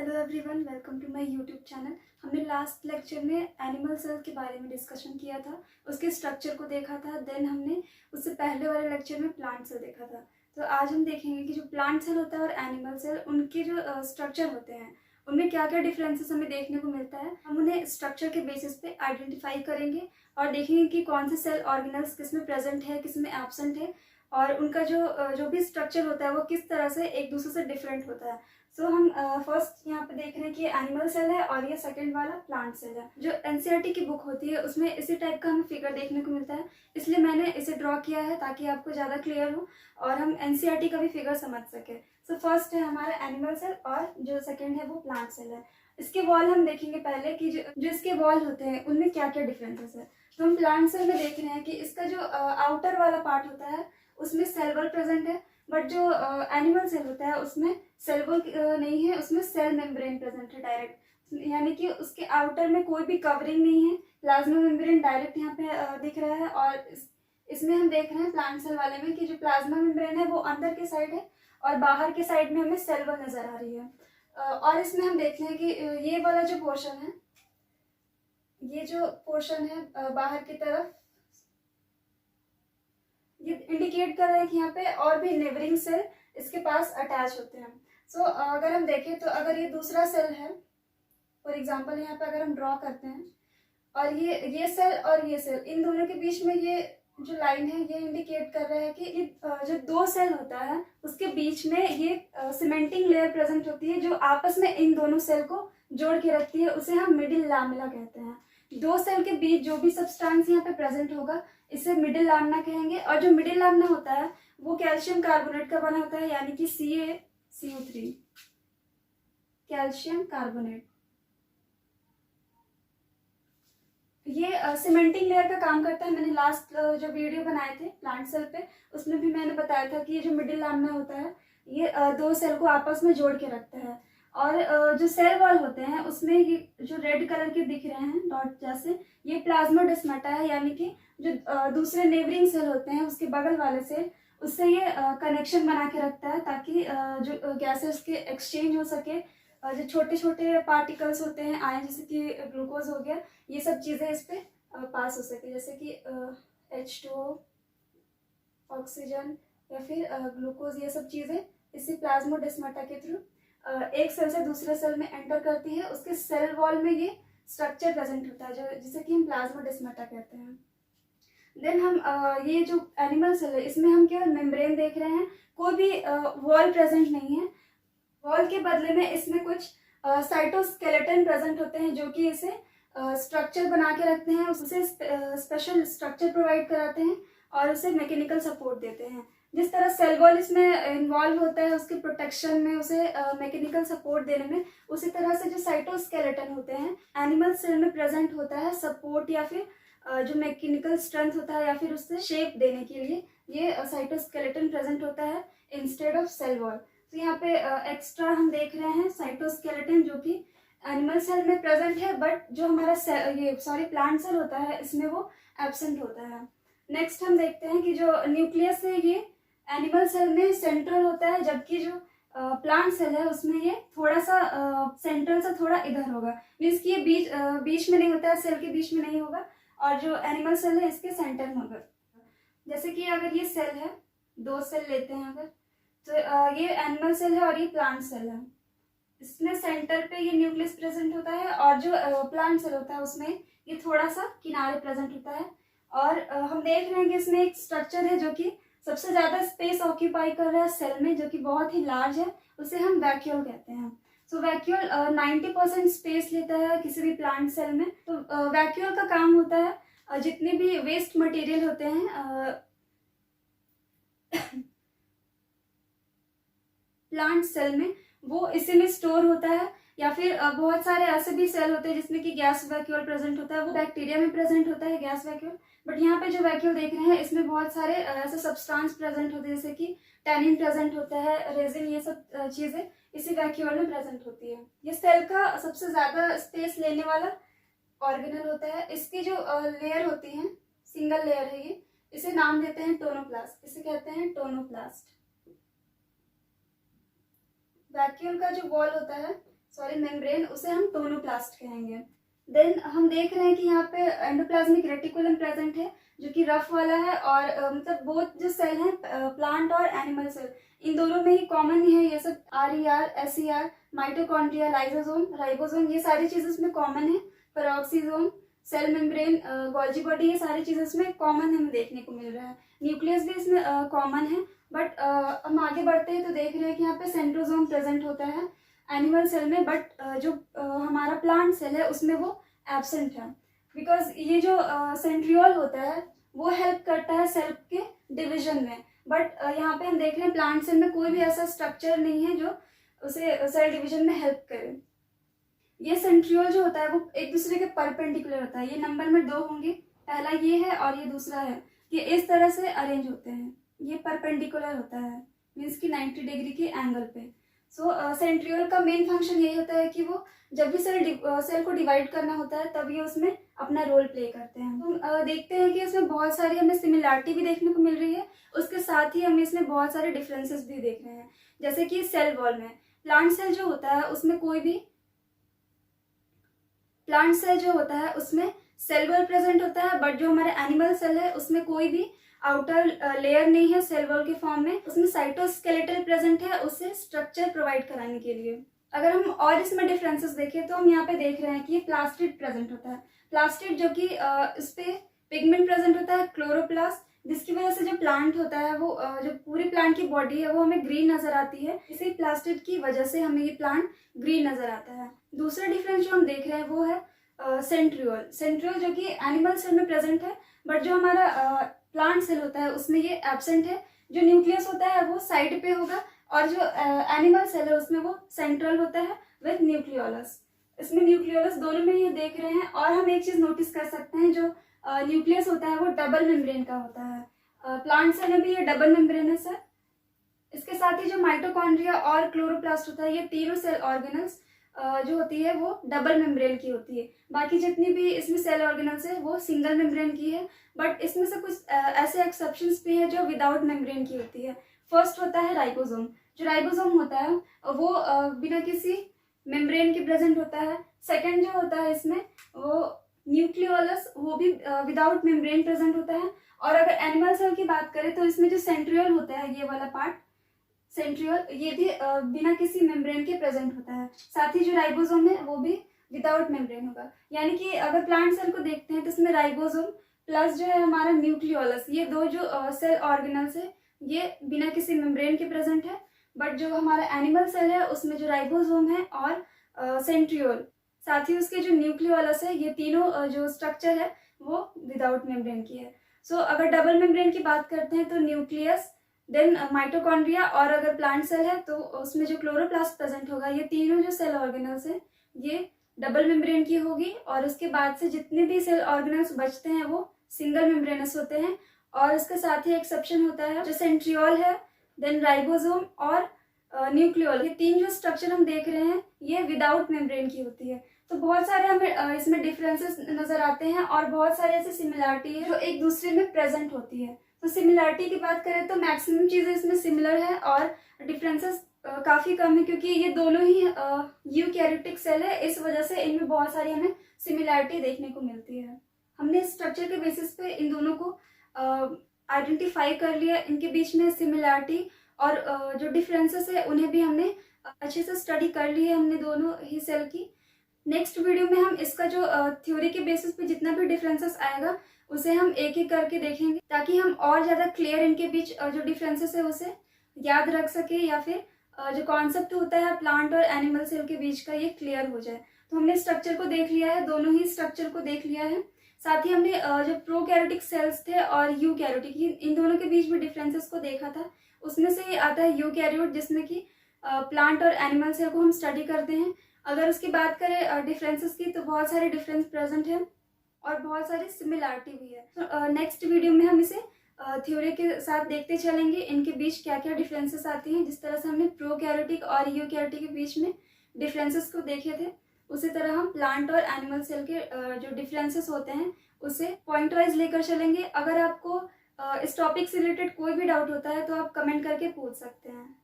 Hello everyone, welcome to my YouTube channel. हमने last lecture में animal cell के बारे में डिस्कशन किया था, उसके स्ट्रक्चर को देखा था। देन हमने उससे पहले वाले लेक्चर में प्लांट सेल देखा था। तो आज हम देखेंगे कि जो प्लांट सेल होता है और एनिमल सेल, उनके जो स्ट्रक्चर होते हैं उनमें क्या क्या डिफरेंसेस हमें देखने को मिलता है। हम उन्हें स्ट्रक्चर के बेसिस पे आइडेंटिफाई करेंगे और देखेंगे कि कौन से सेल ऑर्गेनल्स किस में प्रेजेंट है, किस में एब्सेंट है, और उनका जो भी स्ट्रक्चर होता है वो किस तरह से एक दूसरे से डिफरेंट होता है। सो हम फर्स्ट यहाँ पे देख रहे हैं कि एनिमल सेल है और ये सेकंड वाला प्लांट सेल है। जो एनसीईआरटी की बुक होती है उसमें इसी टाइप का हमें फिगर देखने को मिलता है, इसलिए मैंने इसे ड्रॉ किया है ताकि आपको ज़्यादा क्लियर हो और हम एनसीईआरटी का भी फिगर समझ सके। सो फर्स्ट है हमारा एनिमल सेल और जो सेकेंड है वो प्लांट सेल है। इसके वॉल हम देखेंगे पहले कि जो इसके वॉल होते हैं उनमें क्या क्या डिफरेंसेस है। तो हम प्लांट सेल में देख रहे हैं कि इसका जो आउटर वाला पार्ट होता है उसमें सेल वॉल प्रेजेंट है, बट जो एनिमल सेल होता है उसमें सेल वॉल नहीं है, उसमें सेल मेम्ब्रेन प्रेजेंट है डायरेक्ट, यानी कि उसके आउटर में कोई भी कवरिंग नहीं है। प्लाज्मा मेम्ब्रेन डायरेक्ट यहाँ पे दिख रहा है। और इसमें हम देख रहे हैं प्लांट सेल वाले में कि जो प्लाज्मा मेम्ब्रेन है वो अंदर के साइड है और बाहर के साइड में हमें सेल वॉल नजर आ रही है। और इसमें हम देख रहे हैं कि ये वाला जो पोर्शन है, ये जो पोर्शन है बाहर की तरफ, ये इंडिकेट कर रहा है कि यहाँ पे और भी नेबरिंग सेल इसके पास अटैच होते हैं। सो अगर हम देखें तो अगर ये दूसरा सेल है, फॉर एग्जांपल यहाँ पे अगर हम ड्रॉ करते हैं और ये सेल और ये सेल, इन दोनों के बीच में ये जो लाइन है ये इंडिकेट कर रहा है कि ये जो दो सेल होता है उसके बीच में ये सीमेंटिंग लेयर प्रेजेंट होती है जो आपस में इन दोनों सेल को जोड़ के रखती है। उसे हम मिडिल लामेला कहते हैं। दो सेल के बीच जो भी सब्सटेंस यहाँ पे प्रेजेंट होगा इसे मिडिल लामिना कहेंगे। और जो मिडिल लामिना होता है वो कैल्शियम कार्बोनेट का बना होता है, यानी कि CaCO3, कैल्शियम कार्बोनेट। ये सीमेंटिंग लेयर का काम करता है। मैंने लास्ट जो वीडियो बनाए थे प्लांट सेल पे उसमें भी मैंने बताया था कि ये जो मिडिल लामिना होता है ये दो सेल को आपस में जोड़ के रखता है। और जो सेल वॉल होते हैं उसमें ये जो रेड कलर के दिख रहे हैं डॉट जैसे, ये प्लाज्मोडेस्माटा है, यानी कि जो दूसरे नेबरिंग सेल होते हैं उसके बगल वाले सेल, उससे ये कनेक्शन बना के रखता है ताकि जो गैसेस के एक्सचेंज हो सके। जो छोटे छोटे पार्टिकल्स होते हैं आयन, जैसे कि ग्लूकोज हो गया, ये सब चीज़ें इस पे पास हो सके, जैसे कि H2O, ऑक्सीजन या फिर ग्लूकोज, ये सब चीज़ें इसी प्लाज्मोडेस्माटा के थ्रू एक सेल से दूसरे सेल में एंटर करती है। उसके सेल वॉल में ये स्ट्रक्चर प्रेजेंट होता है जो जिसे कि हम प्लाज्मोडेस्माटा कहते हैं। देन हम ये जो एनिमल सेल है इसमें हम केवल मेम्ब्रेन देख रहे हैं, कोई भी वॉल प्रेजेंट नहीं है। वॉल के बदले में इसमें कुछ साइटोस्केलेटन प्रेजेंट होते हैं जो कि इसे स्ट्रक्चर बना के रखते हैं, उसे स्पेशल स्ट्रक्चर प्रोवाइड कराते हैं और उसे मैकेनिकल सपोर्ट देते हैं। जिस तरह सेल वॉल इसमें इन्वॉल्व होता है उसके प्रोटेक्शन में, उसे मैकेनिकल सपोर्ट देने में, उसी तरह से जो साइटोस्केलेटन होते हैं एनिमल सेल में प्रेजेंट होता है सपोर्ट या फिर जो मैकेनिकल स्ट्रेंथ होता है या फिर उससे शेप देने के लिए ये साइटोस्केलेटन प्रेजेंट होता है इंस्टेड ऑफ सेल वॉल। तो यहाँ पे एक्स्ट्रा हम देख रहे हैं साइटोस्केलेटन जो कि एनिमल सेल में प्रेजेंट है, बट जो हमारा प्लांट सेल होता है इसमें वो एब्सेंट होता है। नेक्स्ट हम देखते हैं कि जो न्यूक्लियस है ये एनिमल सेल में सेंट्रल होता है, जबकि जो प्लांट सेल है उसमें ये थोड़ा सा सेंट्रल से थोड़ा इधर होगा, मीन्स कि ये बीच में नहीं होता है, सेल के बीच में नहीं होगा। और जो एनिमल सेल है इसके सेंटर में होगा। जैसे कि अगर ये सेल है, दो सेल लेते हैं अगर, तो ये एनिमल सेल है और ये प्लांट सेल है। इसमें सेंटर पे ये न्यूक्लियस प्रेजेंट होता है और जो प्लांट सेल होता है उसमें ये थोड़ा सा किनारे प्रेजेंट होता है। और हम देख रहे हैं कि इसमें एक स्ट्रक्चर है जो कि सबसे ज्यादा स्पेस ऑक्यूपाई कर रहा है सेल में, जो कि बहुत ही लार्ज है, उसे हम वैक्यूल कहते हैं। सो वैक्यूल 90% स्पेस लेता है किसी भी प्लांट सेल में। तो वैक्यूल का काम होता है जितने भी वेस्ट मटेरियल होते हैं प्लांट सेल में वो इसी में स्टोर होता है, या फिर बहुत सारे ऐसे भी सेल होते हैं जिसमें कि गैस वैक्यूल प्रेजेंट होता है, वो बैक्टीरिया में प्रेजेंट होता है गैस वैक्यूल। बट यहाँ पे जो वैक्यूल देख रहे हैं इसमें बहुत सारे ऐसे सब्सटेंस प्रेजेंट होते हैं, जैसे कि टैनिन प्रेजेंट होता है, रेजिन, ये सब चीजें इसी वैक्यूल में प्रेजेंट होती है। ये सेल का सबसे ज्यादा स्पेस लेने वाला ऑर्गेनल होता है। इसकी जो लेयर होती है, सिंगल लेयर है ये, इसे नाम देते हैं टोनोप्लास्ट, इसे कहते हैं टोनोप्लास्ट। वैक्यूल का जो वॉल होता है सॉरी मेम्ब्रेन, उसे हम टोनोप्लास्ट कहेंगे। देन हम देख रहे हैं कि यहाँ पे एंडोप्लाज्मिक रेटिकुलम प्रेजेंट है जो कि रफ वाला है, और मतलब बोथ जो सेल हैं प्लांट और एनिमल सेल, इन दोनों में ही कॉमन ही है ये सब, RER, SER, mitochondria, lysosome, ribosome, ये सारी चीजें इसमें कॉमन है। Peroxisome, cell membrane, Golgi body, ये सारी चीजें इसमें कॉमन हमें देखने को मिल रहा है। न्यूक्लियस भी इसमें कॉमन है, बट हम आगे बढ़ते हैं तो देख रहे हैं कि यहाँ पे सेंट्रोसोम प्रेजेंट होता है एनिमल सेल में, बट जो हमारा प्लांट सेल है उसमें वो एब्सेंट है, बिकॉज ये जो सेंट्रियोल होता है वो हेल्प करता है सेल के डिवीजन में, बट यहाँ पे हम देख रहे हैं प्लांट सेल में कोई भी ऐसा स्ट्रक्चर नहीं है जो उसे सेल डिवीजन में हेल्प करे। ये सेंट्रियोल जो होता है वो एक दूसरे के परपेंडिकुलर होता है, ये नंबर में 2 होंगे, पहला ये है और ये दूसरा है, ये इस तरह से अरेंज होते हैं, ये परपेंडिकुलर होता है, मीन्स कि 90 डिग्री के एंगल पे। सो सेंट्रियोल का मेन फंक्शन यही होता है कि वो जब भी सेल को डिवाइड करना होता है तब ये उसमें अपना रोल प्ले करते हैं। तो देखते हैं कि इसमें बहुत सारी हमें सिमिलैरिटी भी देखने को मिल रही है, उसके साथ ही हमें इसमें बहुत सारे डिफरेंसेस भी देख रहे हैं। जैसे कि सेल वॉल में प्लांट सेल जो होता है उसमें कोई भी प्लांट सेल जो होता है उसमें सेल वॉल प्रेजेंट होता है, बट जो हमारे एनिमल सेल है उसमें कोई भी आउटर लेयर नहीं है सेल वॉल के फॉर्म में, उसमें साइटोस्केलेटल प्रेजेंट है उसे स्ट्रक्चर प्रोवाइड कराने के लिए। अगर हम और इसमें डिफरेंसेस देखें तो हम यहाँ पे देख रहे हैं कि प्लास्टिड प्रेजेंट होता है, प्लास्टिड जो कि इस पे पिगमेंट प्रेजेंट होता है क्लोरोप्लास्ट, जिसकी वजह से जो प्लांट होता है वो जो पूरी प्लांट की बॉडी है वो हमें ग्रीन नजर आती है, इसी प्लास्टिड की वजह से हमें ये प्लांट ग्रीन नजर आता है। दूसरा डिफरेंस जो हम देख रहे हैं वो है सेंट्रियोल, सेंट्रियोल जो कि एनिमल सेल में प्रेजेंट है, बट जो हमारा प्लांट सेल होता है उसमें ये एब्सेंट है। जो न्यूक्लियस होता है वो साइड पे होगा और जो एनिमल सेल है उसमें वो सेंट्रल होता है विद न्यूक्लियोलस। इसमें न्यूक्लियोलस दोनों में ये देख रहे हैं। और हम एक चीज नोटिस कर सकते हैं, जो न्यूक्लियस होता है वो डबल मेम्ब्रेन का होता है, प्लांट सेल में भी ये डबल मेम्ब्रेन है सर। इसके साथ ही जो माइटोकॉन्ड्रिया और क्लोरोप्लास्ट होता है, ये तीनों सेल ऑर्गेनल्स जो होती है वो डबल मेम्ब्रेन की होती है। बाकी जितनी भी इसमें सेल ऑर्गेनल्स है वो सिंगल मेम्ब्रेन की है, बट इसमें से कुछ ऐसे एक्सेप्शंस भी है जो विदाउट मेम्ब्रेन की होती है। फर्स्ट होता है राइबोसोम, जो राइबोसोम होता है वो बिना किसी मेम्ब्रेन के प्रेजेंट होता है। सेकंड जो होता है इसमें वो न्यूक्लियोलस, वो भी विदाउट मेम्ब्रेन प्रेजेंट होता है। और अगर एनिमल सेल की बात करें तो इसमें जो सेंट्रियोल होता है, ये वाला पार्ट सेंट्रियोल, ये भी बिना किसी मेम्ब्रेन के प्रेजेंट होता है। साथ ही जो राइबोसोम है वो भी विदाउट मेम्ब्रेन होगा। यानी कि अगर प्लांट सेल को देखते हैं तो इसमें राइबोसोम प्लस जो है हमारा न्यूक्लियोलस, ये दो जो सेल ऑर्गेनल्स है ये बिना किसी मेम्ब्रेन के प्रेजेंट है। बट जो हमारा एनिमल सेल है उसमें जो राइबोसोम है और सेंट्रियोल, साथ ही उसके जो न्यूक्लियोलस है, ये तीनों जो स्ट्रक्चर है वो विदाउट मेम्ब्रेन की है। सो अगर डबल मेम्ब्रेन की बात करते हैं तो न्यूक्लियस, देन माइटोकॉन्ड्रिया, और अगर प्लांट सेल है तो उसमें जो क्लोरोप्लास्ट प्रेजेंट होगा, ये तीनों जो सेल ऑर्गेनल्स हैं ये डबल मेम्ब्रेन की होगी। और उसके बाद से जितने भी सेल ऑर्गेनल्स बचते हैं वो सिंगल मेम्ब्रेनस होते हैं। और इसके साथ ही एक्सेप्शन होता है जो सेंट्रियोल है, देन राइबोसोम और न्यूक्लियोल, ये तीन जो स्ट्रक्चर हम देख रहे हैं ये विदाउट मेम्ब्रेन की होती है। तो बहुत सारे हमें इसमें डिफरेंसेस नजर आते हैं और बहुत सारे ऐसे सिमिलरिटी है जो एक दूसरे में प्रेजेंट होती है। तो सिमिलरिटी की बात करें तो मैक्सिमम चीजें इसमें सिमिलर है और डिफरेंसेस काफी कम है, क्योंकि ये दोनों ही यूकैरियोटिक सेल है, इस वजह से इनमें बहुत सारी हमें सिमिलरिटी देखने को मिलती है। हमने स्ट्रक्चर के बेसिस पे इन दोनों को आइडेंटिफाई कर लिया, इनके बीच में सिमिलरिटी और जो डिफरेंसेस है उन्हें भी हमने अच्छे से स्टडी कर ली है हमने दोनों ही सेल की। नेक्स्ट वीडियो में हम इसका जो थ्योरी के बेसिस पे जितना भी डिफरेंसेस आएगा उसे हम एक एक करके देखेंगे, ताकि हम और ज़्यादा क्लियर इनके बीच जो डिफरेंसेस है उसे याद रख सके, या फिर जो कॉन्सेप्ट होता है प्लांट और एनिमल सेल के बीच का ये क्लियर हो जाए। तो हमने स्ट्रक्चर को देख लिया है, दोनों ही स्ट्रक्चर को देख लिया है। साथ ही हमने जो प्रोकैरियोटिक सेल्स थे और यूकैरियोटिक, इन दोनों के बीच में डिफरेंसेस को देखा था। उसमें से ये आता है यूकैरियोट, जिसमें कि प्लांट और एनिमल सेल को हम स्टडी करते हैं। अगर उसकी बात करें डिफरेंसेस की, तो बहुत सारे डिफरेंस प्रेजेंट है और बहुत सारी सिमिलरिटी भी है। तो नेक्स्ट वीडियो में हम इसे थ्योरी के साथ देखते चलेंगे, इनके बीच क्या क्या डिफरेंसेस आते हैं। जिस तरह से हमने प्रोकैरियोटिक और यूकैरियोटिक के बीच में डिफरेंसेस को देखे थे, उसी तरह हम प्लांट और एनिमल सेल के जो डिफरेंसेस होते हैं उसे पॉइंट वाइज लेकर चलेंगे। अगर आपको इस टॉपिक से रिलेटेड कोई भी डाउट होता है तो आप कमेंट करके पूछ सकते हैं।